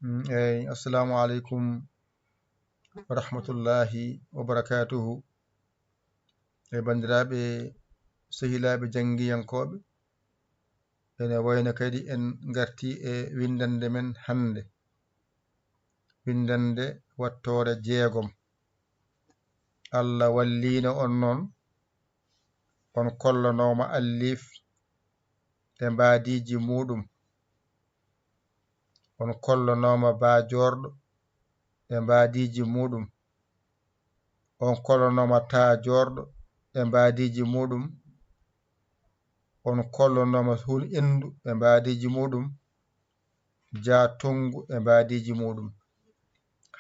Assalamu alaikum wa rahmatullahi wa barakatuhu. Bandiraɓe sehilaɓe jangiyankoɓe, ene wayno kadi en garti e windande men hande, windande wattore 6. Allah wallino on noon on kollanoma allif e mbadiji muɗum, on kollanoma bajorɗo e mbadiji muɗum, on kollanoma tajorɗo e mbadiji muɗum, on kollanoma hun endu e mbadiji muɗum, jatongu e mbadiji muɗum.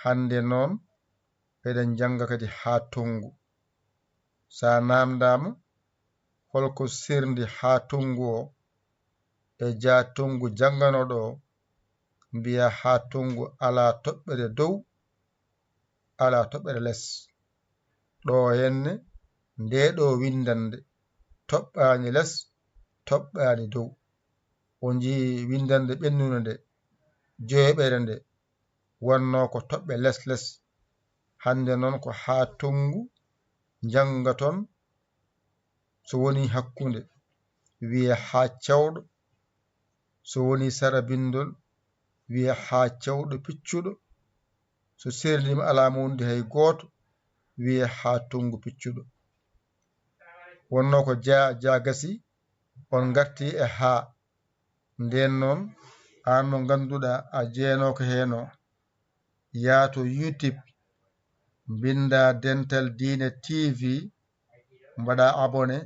Hande noon eɗen janga kadi ha tongu. Sa namdama holko sirdi ha tongu o e jatongu janganoɗo o, mbiya ha tongu ala toɓɓere dow, ala toɓɓere less. Ɗo henne nde ɗo windande toɓɓani less, toɓɓani dow. On jii windande ɓennude nde, joyeɓere nde wonno ko toɓɓe less. Hande noon ko ha tongu jangaton, so woni hakkunde wiye ha cawɗo, so woni sara bindol wiye ha cawɗo piccuɗo, so serdima alama wonde hay goto wiye ha tongu piccuɗo. Wonno ko jagasi on garti e ha nden noon an mo ganduɗa a jeenoko heno, yaato YouTube binda Dental Dine TV, mbaɗa abonné.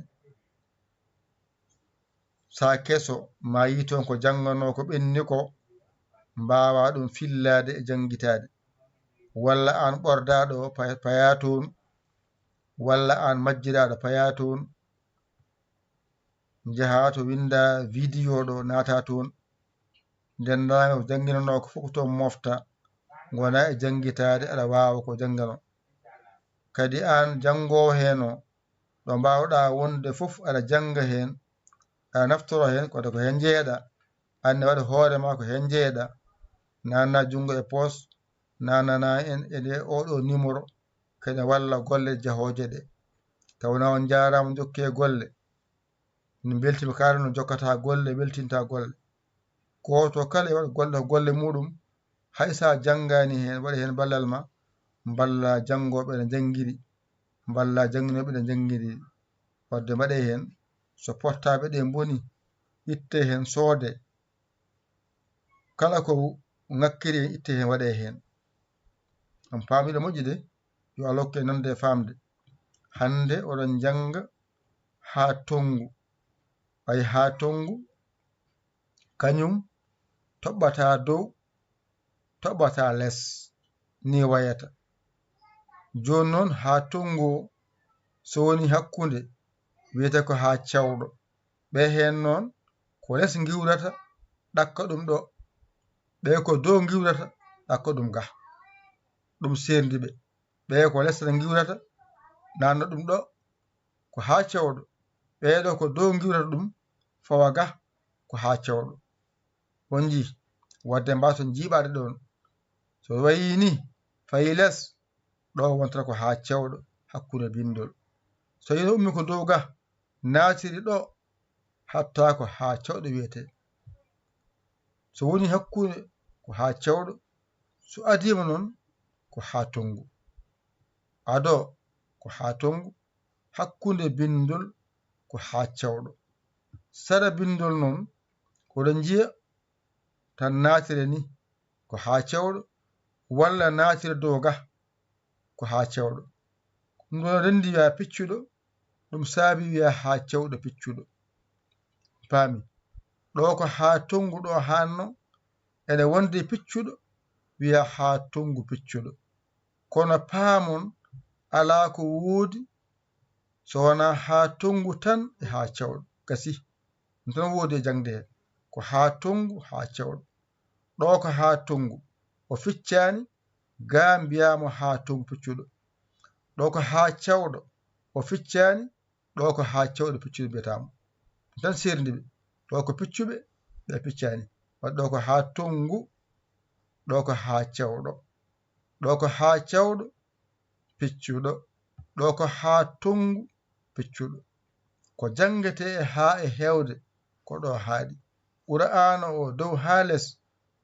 Sa keso ma yi toon ko jangano ko ɓenni ko, mbawa ɗum fillade e jangitade. Walla an ɓordaɗo paya toon, walla an majjiraɗo paya toon, jaha to winda vidéo ɗo naata toon, ndendaga ko janginano ko fof toon mofta, gona e jangitade aɗa wawa ko jangano. Kadi an jangowo heno ɗo mbawɗa wonde fof aɗa janga hen, aɗa naftoro hen koto ko hen jeeɗa, anne waɗa hoorema ko hen jeeɗa. Nanna jungo e pos, nanana en e nde oɗo numéro kadi walla golle jahoje ɗe. Tawna on jarama jokke golle, min beltima kala no jokkata golle, weltinta golle. Goto kala e waɗa golle ko golle muɗum, haysa jangani hen waɗa hen ballal ma, balla jangoɓe ne jangiri, balla janginoɓe ne jangiri. Wadde mbaɗe hen so portable ɗe boni, itte hen soode, kala ko ngakkiri hen itte hen waɗe hen. On paamiɗo moƴƴi de, yo Allah hokke nande e famde. Hande oɗon janga ha tongu, ay ha tongu kañum toɓɓata dow, toɓɓata less, ni wayata. Joni noon ha tongu o, so woni hakkunde wiyete ko ha cawɗo, ɓe hen noon ko less giwrata ɗakka ɗum ɗo, ɓe ko dow giwrata ɗakka ɗum ga. Ɗum serdi ɓe. Ɓe ko less giwrata nanno ɗum ɗo ko ha cawɗo, ɓeɗo ko dow giwrata ɗum fawa ga ko ha cawɗo. On ji wadde mbaton jiiɓade ɗon, so wayi ni fayi less, ɗo wontata ko ha cawɗo hakkude bindol. So yino ummi ko dow ga natiri ɗo, hatta ko ha cawɗo wiyete. So woni hakkude ko ha cawɗo, so adima noon ko ha tongu. Ado ko ha tongu, hakkunde bindol ko ha cawɗo. Sara bindol noon oɗon jiya tan natire ni ko ha cawɗo, walla natire dow ga ko ha cawɗo. Ɗum ɗo rendi wiya piccuɗo, ɗum saabi wiya ha cawɗo piccuɗo. Paami ɗo ko ha tongu ɗo hanno, ene wonde piccuɗo wiya ha tongu piccuɗo. Kono paamon ala ko woodi so wona ha tongu tan e ha cawɗo. Gasi ɗum tan woodi e jangde hen, ko ha tongu ha cawɗo. Ɗo ko ha tongu o ficcani, ga mbiyamo ha tongu piccuɗo. Ɗo ko ha cawɗo o ficcani, ɗo ko ha cawɗo piccuɗo mbiyatamo. Tan serdi ɓe, ɗo ko piccuɓe ɓe piccani. Wadde ɗo ko ha tongu ɗo ko haa cewɗo, ɗo ko haa cewɗo piccuɗo, ɗo ko haa tongu piccuɗo. Ko jangete haa e hewde ko ɗo haaɗi. Qur'ana o dow haa les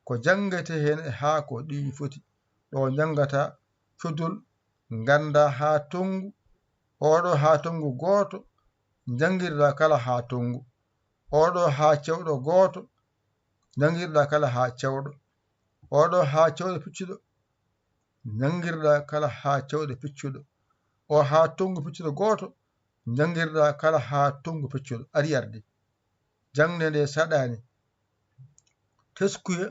ko jangete hen e haa ko ɗi foti. ɗo jangata cudul ganda haa tongu, oɗo haa tongu gooto jangirɗa kala haa tongu, oɗo haa cewɗo gooto jangirɗa kala haa cewɗo, oɗo haa cewɗo piccuɗo jangirɗa kala haa cewɗo piccuɗo, o haa tongu piccuɗo gooto jangirɗa kala haa tongu piccuɗo. Ari arde jangde nde saɗani. Teskuya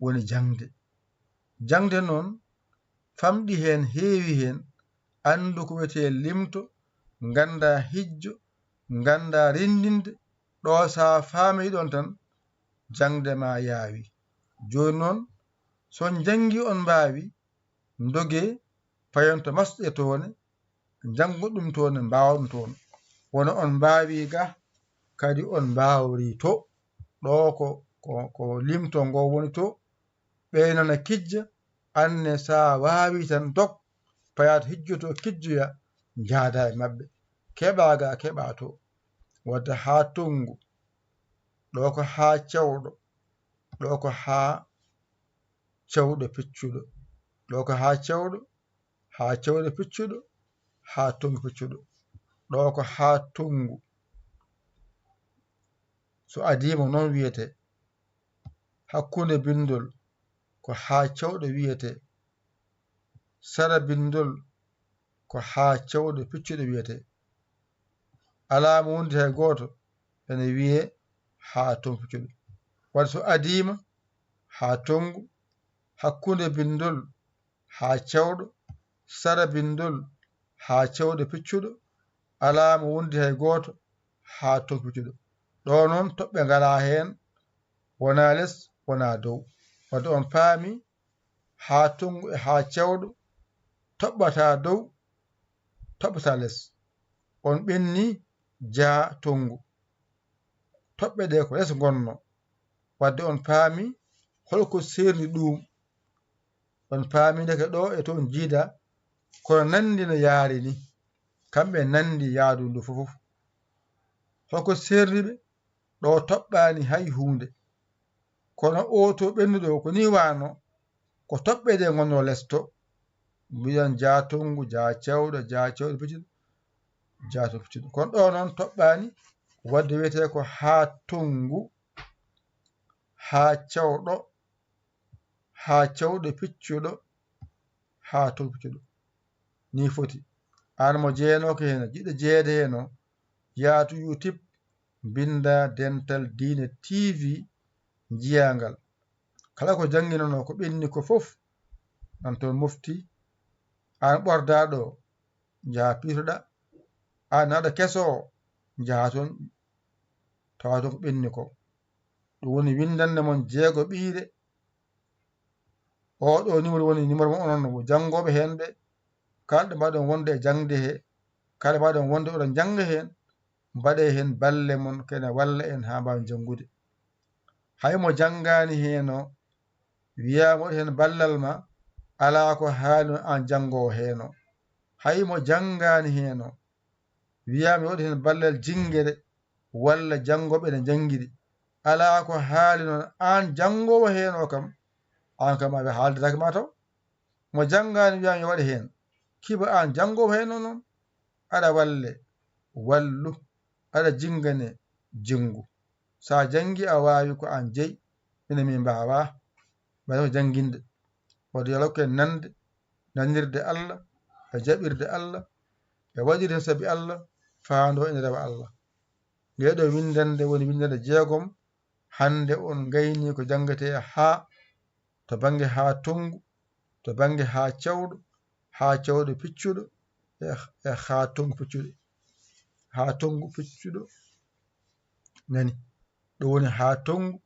woni jangde. Jangde noon famɗi hen heewi hen, andu ko wiyete limto, ganda hijjo, ganda rendinde. ɗo sa faami ɗon tan jangde ma yaawi. Joni noon son jangi on mbawi doge payonto masɗe tone, jango ɗum tone, mbawa ɗum toon. Wono on mbawi ga kadi on mbawri to. ɗo ko limto ngo woni to. ɓeynana kijja, anne sa wawi tan dog payat hijjoto kijjoya jaada e mabɓe, keɓaga keɓa to. wadde haa tongu, ɗo ko haa cewɗo, ɗo ko haa cewɗo piccuɗo, ɗo ko haa cewɗo, haa cewɗo piccuɗo, haa tongu piccuɗo, ɗo ko haa tongu. So adima noon wiyete. Hakkunde bindol ko haa cewɗo wiyete, sara bindol ko haa cewɗo piccuɗo wiyete. Alama wondi hay goto ene wiye haa tongu piccuɗo. wadde so adima haa tongu, hakkunde bindol haa cewɗo, sara bindol haa cewɗo piccuɗo, alama wondi hay goto haa tongu piccuɗo. ɗo noon toɓɓe ngala hen, wona les wona dow. wadde on paami haa tongu e haa cewɗo toɓɓata dow, toɓɓata les. on ɓenni jaa tongu, toɓɓe ɗe ko les gonno. wadde on paami holko serni ɗum. on paami ndeke ɗo e toon jiida kono nandi no yaari ni, kamɓe nandi yaadu ndu fof. holko serniɓe ɗo toɓɓani hay hunde, kono o to ɓennuɗo ko ni wano ko toɓɓe ɗe gonno lesto. mbiyan jaa tongu, jaa cewɗo, jaa cewɗo piccuɗo, jaa tongu piccuɗo. kono ɗo noon toɓɓani, wadde wiyete ko haa tongu, haa cewɗo, haa cewɗo piccuɗo, haa tongu piccuɗo ni foti. an mo jeenoke hen, jiɗɗo jeede hen o, yaatu YouTube binda Dental Diine TV jiyangal. kala ko jangginono ko ɓenni ko fof nan toon mofti. an ɓordaɗo jaha piitoɗa, an aɗa keso jaha toon tawa toon ko ɓenni ko. ɗum woni windande mon jeego ɓiire. oɗo numéro woni numéro mo onon jangoɓe hen ɓe, kalɗo mbaɗon wonde e jangde he, kala mbaɗon wonde oɗon janga hen, mbaɗe hen balle mon kene walla en ha mbawen jangude. haymo jangani hen o wiyama waɗi hen ballal ma, ala ko haali an jangowo hen o. haymo jangani hen o wiyama waɗi hen ballal jingguere walla jangoɓe ne jangguiɗi, ala ko haali noon an jangowo hen o kam, an kam aɓe haaldetake mataw. mo jangani wiyama yo waɗe hen, kiba an jangowo hen o noon, aɗa walle wallu, aɗa jingane jingu. sa jangi a wawi ko an jeeyi, ina min mbawa mbaɗa ko janguinde. wadde yo Allah hokken nande, nanirde Allah, e jaɓirde Allah, e waɗirde saabi Allah, faando ene rewa Allah. ndeɗo windande woni windande jeegom. hande on gayni ko jangate haa to banggue haa tongu, to banggue haa cewɗo, haa cewɗo piccuɗo, e haa tongu piccuɗo. haa tongu piccuɗo nani, ɗum woni haa tongu.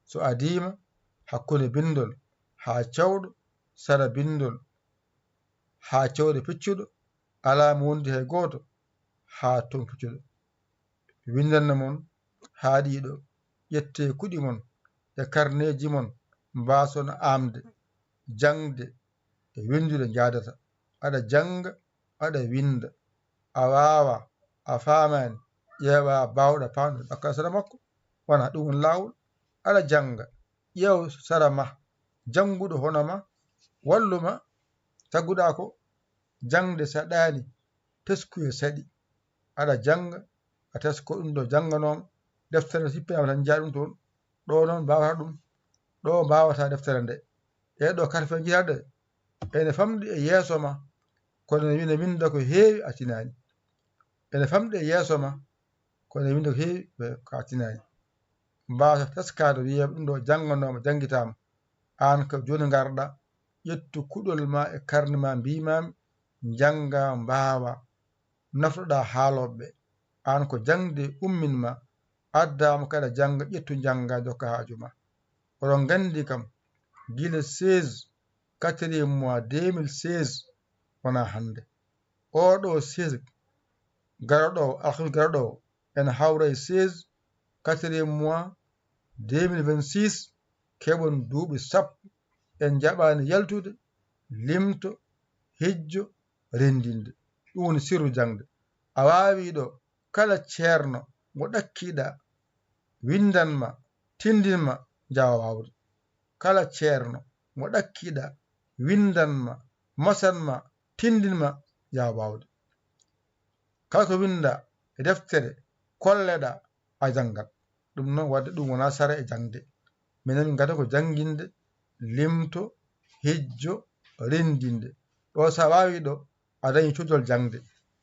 so adima hakkunde bindol haa cewɗo, sara bindol haa cewɗo piccuɗo, alama wondi hay goto haa tongu piccuɗo. windande mon haaɗiɗo, ƴette kuɗi mon e karneji mon, mbasono amde jangde e windude jaadata aɗa janga aɗa winda a wawa a famani ƴeewa bawɗa pamɗo ɗakkal sara makko wona ɗum woni lawol aɗa janga ƴeew sara ma janguɗo hono ma walluma tagguɗa ko jangde saɗani teskuye saɗi aɗa janga a tesko ɗum ɗo janganoma deftere sippinama tan jaa ɗum toon ɗo noon mbawata ɗum ɗo mbawata deftere nde ɗeɗo karfe jiyaɗe ene famɗi e yeeso ma kono ne winda ko heewi a tinani ene famɗi e yeeso ma kono ne winda ko heewi ko a tinani mbawata teskade wiya ɗum ɗo janganoma jangguitama an ko joni garɗa ƴettu kuɗol ma e karne ma mbimami janga mbawa naftoɗa haaloɓeɓe an ko jangde umminma addama kada janga ƴettu janga dokka haaju ma oɗon gandi kam guila 16 4e mois 2016 wona hande oɗo 16 garoɗo alhamis garoɗo ene hawra 16 4e mois 2026 keɓon duuɓi sappo en jaɓani yaltude limto hijjo rendinde ɗum woni sirru jangde a wawi ɗo kala ceerno mo ɗakkiɗa windanma tindinma jawa wawde kala ceerno mo ɗakkiɗa windanma masanma tindinma jawa wawde kala ko winda e deftere kolleɗa a jangat ɗum noon wadde ɗum wona sara e jangde minen gada ko janginde limto hijjo rendinde ɗo sa wawi ɗo a dañi cudol jangde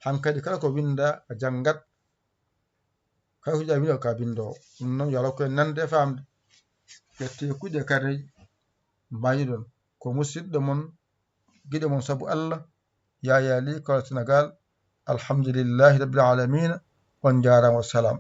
hankkadi kala ko winda a jangat kala ko jiɗa winda ka bindowo ɗum noon yo Allah hokku en nande e famde ƴette kuuɗe karneji mbaɗi ɗon ko musidɗo mon giɗo mon saabu Allah Yaya Ly Kolda Sénégal alhamdulillahi rabbil alamina on jarama wassalam